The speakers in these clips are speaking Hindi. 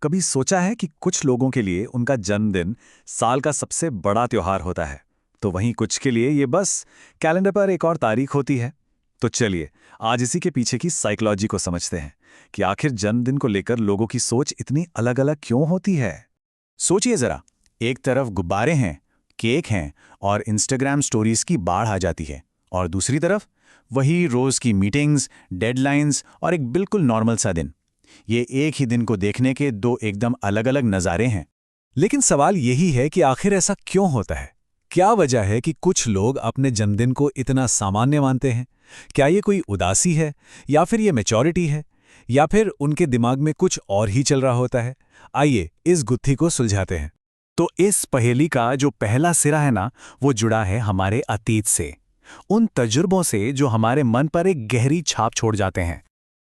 कभी सोचा है कि कुछ लोगों के लिए उनका जन्मदिन साल का सबसे बड़ा त्योहार होता है, तो वहीं कुछ के लिए ये बस कैलेंडर पर एक और तारीख होती है। तो चलिए, आज इसी के पीछे की साइकोलॉजी को समझते हैं कि आखिर जन्मदिन को लेकर लोगों की सोच इतनी अलग-अलग क्यों होती है। सोचिए जरा, एक तरफ गुब्बारे हैं, केक हैं और इंस्टाग्राम स्टोरीज की बाढ़ आ जाती है, और दूसरी तरफ वही रोज की मीटिंग्स, डेडलाइंस और एक बिल्कुल नॉर्मल सा दिन। ये एक ही दिन को देखने के दो एकदम अलग-अलग नज़ारे हैं। लेकिन सवाल यही है कि आखिर ऐसा क्यों होता है? क्या वजह है कि कुछ लोग अपने जन्मदिन को इतना सामान्य मानते हैं? क्या ये कोई उदासी है, या फिर ये मैच्योरिटी है, या फिर उनके दिमाग में कुछ और ही चल रहा होता है? आइए इस गुत्थी को सुलझाते हैं। तो इस पहेली का जो पहला सिरा है ना, वो जुड़ा है हमारे अतीत से, उन तजुर्बों से जो हमारे मन पर एक गहरी छाप छोड़ जाते हैं।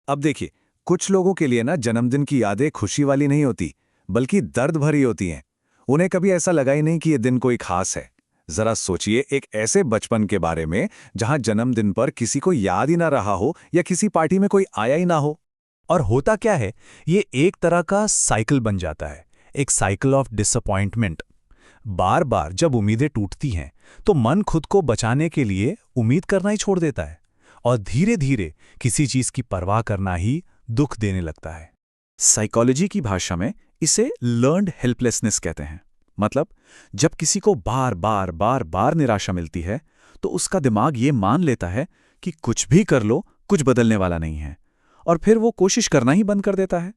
अब देखिए, कुछ लोगों के लिए ना जन्मदिन की यादें खुशी वाली नहीं होती, बल्कि दर्द भरी होती हैं। उन्हें कभी ऐसा लगा ही नहीं कि ये दिन कोई खास है। जरा सोचिए एक ऐसे बचपन के बारे में जहां जन्मदिन पर किसी को याद ही ना रहा हो या किसी पार्टी में कोई आया ही ना हो। और होता क्या है, ये एक तरह का साइकिल बन जाता है, एक साइकिल ऑफ डिसअपॉइंटमेंट। बार बार जब उम्मीदें टूटती हैं, तो मन खुद को बचाने के लिए उम्मीद करना ही छोड़ देता है, और धीरे धीरे किसी चीज की परवाह करना ही दुख देने लगता है। साइकोलॉजी की भाषा में इसे लर्न्ड हेल्पलेसनेस कहते हैं। मतलब, जब किसी को बार बार बार बार निराशा मिलती है, तो उसका दिमाग ये मान लेता है कि कुछ भी कर लो, कुछ बदलने वाला नहीं है, और फिर वो कोशिश करना ही बंद कर देता है।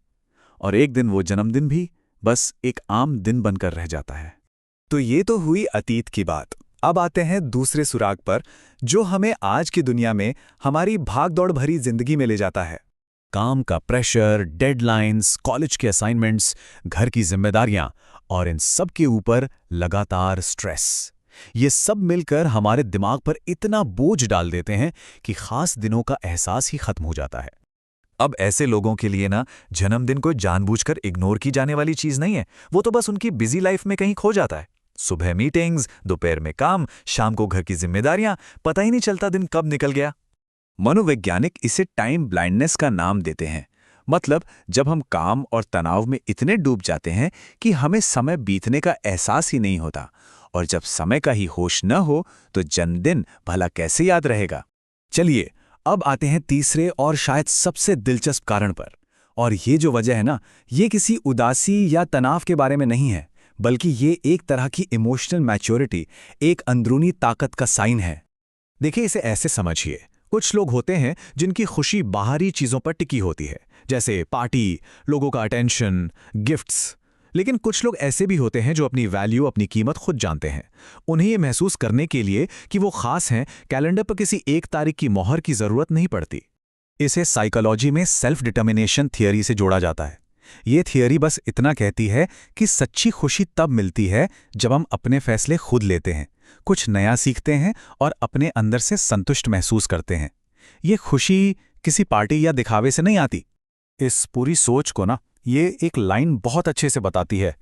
और एक दिन वो जन्मदिन भी बस एक आम दिन बनकर रह जाता है। तो ये तो हुई अतीत की बात। अब आते हैं दूसरे सुराग पर, जो हमें आज की दुनिया में हमारी भागदौड़ भरी जिंदगी में ले जाता है। काम का प्रेशर, डेडलाइंस, कॉलेज के असाइनमेंट्स, घर की जिम्मेदारियां, और इन सब के ऊपर लगातार स्ट्रेस। ये सब मिलकर हमारे दिमाग पर इतना बोझ डाल देते हैं कि खास दिनों का एहसास ही खत्म हो जाता है। अब ऐसे लोगों के लिए ना, जन्मदिन को जानबूझकर इग्नोर की जाने वाली चीज नहीं है। वो तो बस उनकी बिजी लाइफ में कहीं खो जाता है। सुबह मीटिंग्स, दोपहर में काम, शाम को घर की जिम्मेदारियां, पता ही नहीं चलता दिन कब निकल गया। मनोवैज्ञानिक इसे टाइम ब्लाइंडनेस का नाम देते हैं। मतलब, जब हम काम और तनाव में इतने डूब जाते हैं कि हमें समय बीतने का एहसास ही नहीं होता, और जब समय का ही होश न हो तो जन्मदिन भला कैसे याद रहेगा। चलिए, अब आते हैं तीसरे और शायद सबसे दिलचस्प कारण पर। और ये जो वजह है ना, ये किसी उदासी या तनाव के बारे में नहीं है, बल्कि ये एक तरह की इमोशनल मैच्योरिटी, एक अंदरूनी ताकत का साइन है। देखिए, इसे ऐसे समझिए, कुछ लोग होते हैं जिनकी खुशी बाहरी चीजों पर टिकी होती है, जैसे पार्टी, लोगों का अटेंशन, गिफ्ट्स। लेकिन कुछ लोग ऐसे भी होते हैं जो अपनी वैल्यू, अपनी कीमत खुद जानते हैं। उन्हें ये महसूस करने के लिए कि वो खास हैं, कैलेंडर पर किसी एक तारीख की मोहर की जरूरत नहीं पड़ती। इसे साइकोलॉजी में सेल्फ डिटर्मिनेशन थियरी से जोड़ा जाता है। ये थियरी बस इतना कहती है कि सच्ची खुशी तब मिलती है जब हम अपने फैसले खुद लेते हैं, कुछ नया सीखते हैं और अपने अंदर से संतुष्ट महसूस करते हैं। ये खुशी किसी पार्टी या दिखावे से नहीं आती। इस पूरी सोच को ना, ये एक लाइन बहुत अच्छे से बताती है।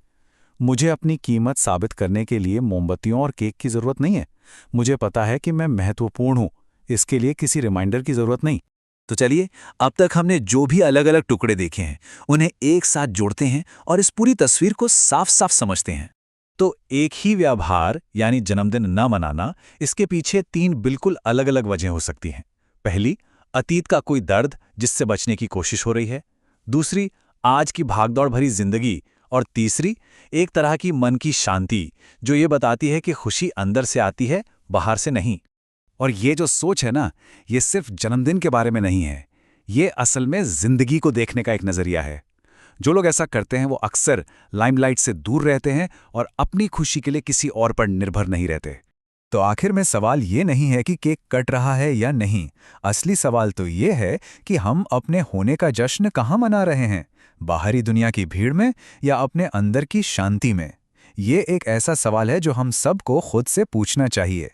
मुझे अपनी कीमत साबित करने के लिए मोमबत्तियों और केक की जरूरत नहीं है। मुझे पता है कि मैं महत्वपूर्ण हूं, इसके लिए किसी रिमाइंडर की जरूरत नहीं। तो चलिए, अब तक हमने जो भी अलग अलग टुकड़े देखे हैं, उन्हें एक साथ जोड़ते हैं और इस पूरी तस्वीर को साफ साफ समझते हैं। तो एक ही व्यवहार, यानी जन्मदिन न मनाना, इसके पीछे तीन बिल्कुल अलग अलग वजह हो सकती हैं। पहली, अतीत का कोई दर्द जिससे बचने की कोशिश हो रही है। दूसरी, आज की भागदौड़ भरी जिंदगी। और तीसरी, एक तरह की मन की शांति, जो ये बताती है कि खुशी अंदर से आती है, बाहर से नहीं। और ये जो सोच है ना, ये सिर्फ जन्मदिन के बारे में नहीं है, ये असल में जिंदगी को देखने का एक नजरिया है। जो लोग ऐसा करते हैं वो अक्सर लाइमलाइट से दूर रहते हैं और अपनी खुशी के लिए किसी और पर निर्भर नहीं रहते। तो आखिर में सवाल ये नहीं है कि केक कट रहा है या नहीं। असली सवाल तो ये है कि हम अपने होने का जश्न कहाँ मना रहे हैं, बाहरी दुनिया की भीड़ में या अपने अंदर की शांति में। ये एक ऐसा सवाल है जो हम सबको खुद से पूछना चाहिए।